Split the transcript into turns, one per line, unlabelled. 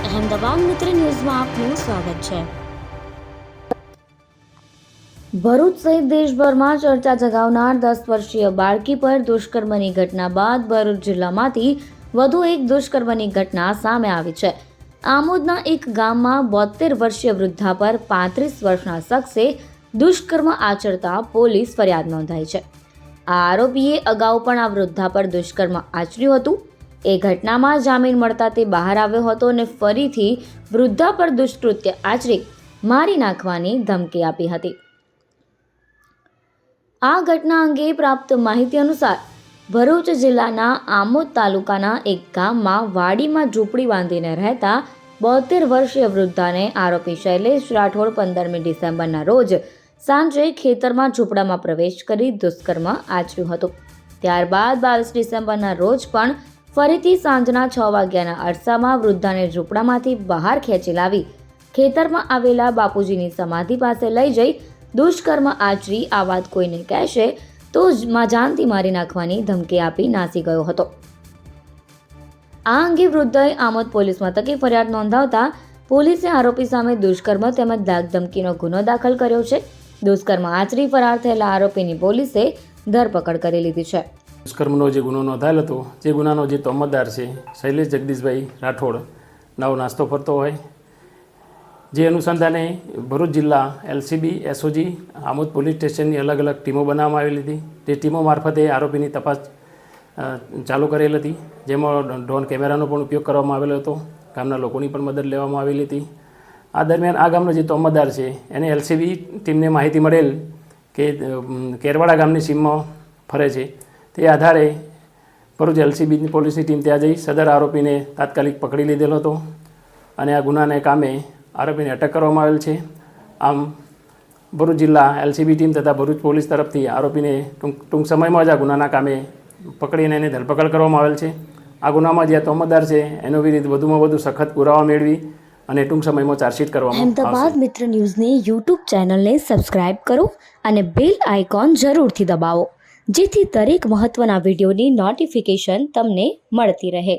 અહેમદાબાદ મિત્ર ન્યૂઝમાં આપનું સ્વાગત છે। ભરૂચ સહિત દેશભરમાં ચર્ચા જગાવનાર 10 વર્ષીય બાળકી પર દુષ્કર્મની ઘટના બાદ ભરૂચ જિલ્લામાંથી વધુ એક દુષ્કર્મની ઘટના સામે આવી છે। આમોદના એક ગામમાં 72 વર્ષીય વૃદ્ધા પર 35 વર્ષના શખ્સે દુષ્કર્મ આચરતા પોલીસ ફરિયાદ નોંધાઈ છે। આ આરોપીએ અગાઉ પણ આ વૃદ્ધા પર દુષ્કર્મ આચર્યું હતું। એ ઘટનામાં જામીન મળતા તે બહાર આવ્યો હતો અને ફરીથી વૃદ્ધા પર દુષ્કૃત્ય આચરી મારી નાખવાની ધમકી આપી હતી। આ ઘટના અંગે પ્રાપ્ત માહિતી અનુસાર ભરૂચ જિલ્લાના આમોદ તાલુકાના એક ગામમાં વાડીમાં ઝૂંપડી બાંધીને રહેતા 72 વર્ષીય વૃદ્ધાને આરોપી શૈલેષ રાઠોડ 15મી ડિસેમ્બરના રોજ સાંજે ખેતરમાં ઝૂંપડામાં પ્રવેશ કરી દુષ્કર્મ આચર્યું હતું। ત્યારબાદ 22 ડિસેમ્બરના રોજ પણ ફરીથી સાંજના 6 વાગ્યાના અરસામાં વૃદ્ધાને ઝૂંપડામાંથી બહાર ખેંચી લાવી ખેતરમાં આવેલા બાપુજીની સમાધિ પાસે લઈ જઈ દુષ્કર્મ આચરી આ વાત કોઈને કહેશે તો જાનથી મારી નાખવાની ધમકી આપી નાસી ગયો હતો। આ અંગે વૃદ્ધાએ આમોદ પોલીસ મથકે ફરિયાદ નોંધાવતા પોલીસે આરોપી સામે દુષ્કર્મ તેમજ ધાકધમકીનો ગુનો દાખલ કર્યો છે। દુષ્કર્મ આચરી ફરાર થયેલા આરોપીની પોલીસે ધરપકડ કરી લીધી છે।
દુષ્કર્મનો જે ગુનો નોંધાયેલો હતો જે ગુનાનો જે તોમતદાર છે શૈલેષ જગદીશભાઈ રાઠોડ નવ નાસ્તો ફરતો હોય જે અનુસંધાને ભરૂચ જિલ્લા એલસીબી એસઓજી આમોદ પોલીસ સ્ટેશનની અલગ અલગ ટીમો બનાવવામાં આવેલી હતી। તે ટીમો મારફતે આરોપીની તપાસ ચાલુ કરેલ હતી જેમાં ડ્રોન કેમેરાનો પણ ઉપયોગ કરવામાં આવેલો હતો। ગામના લોકોની પણ મદદ લેવામાં આવેલી હતી। આ દરમિયાન આ ગામનો જે તોમતદાર છે એને એલસીબી ટીમને માહિતી મળેલ કે કેરવાડા ગામની સીમમાં ફરે છે। તે આધારે ભરૂચ એલસીબી પોલીસની ટીમ ત્યાં જઈ સદર આરોપીને તાત્કાલિક પકડી લીધેલો હતો અને આ ગુનાને કામે આરોપીને અટક કરવામાં આવેલ છે। આમ ભરૂચ જિલ્લા એલસીબી ટીમ તથા ભરૂચ પોલીસ તરફથી આરોપીને ટૂંક સમયમાં જ આ ગુનાના કામે પકડીને એને ધરપકડ કરવામાં આવેલ છે। આ ગુનામાં જે તોમતદાર છે એનો વિરુદ્ધ વધુમાં વધુ સખત પુરાવા મેળવી અને ટૂંક સમયમાં ચાર્જશીટ કરવામાં આવશે।
અહેમદાબાદ મિત્ર ન્યૂઝની યુટ્યુબ ચેનલને સબસ્ક્રાઇબ કરો અને બેલ આઇકોન જરૂરથી દબાવો જેથી દરેક મહત્વના વિડીયોની નોટિફિકેશન તમને મળતી રહે।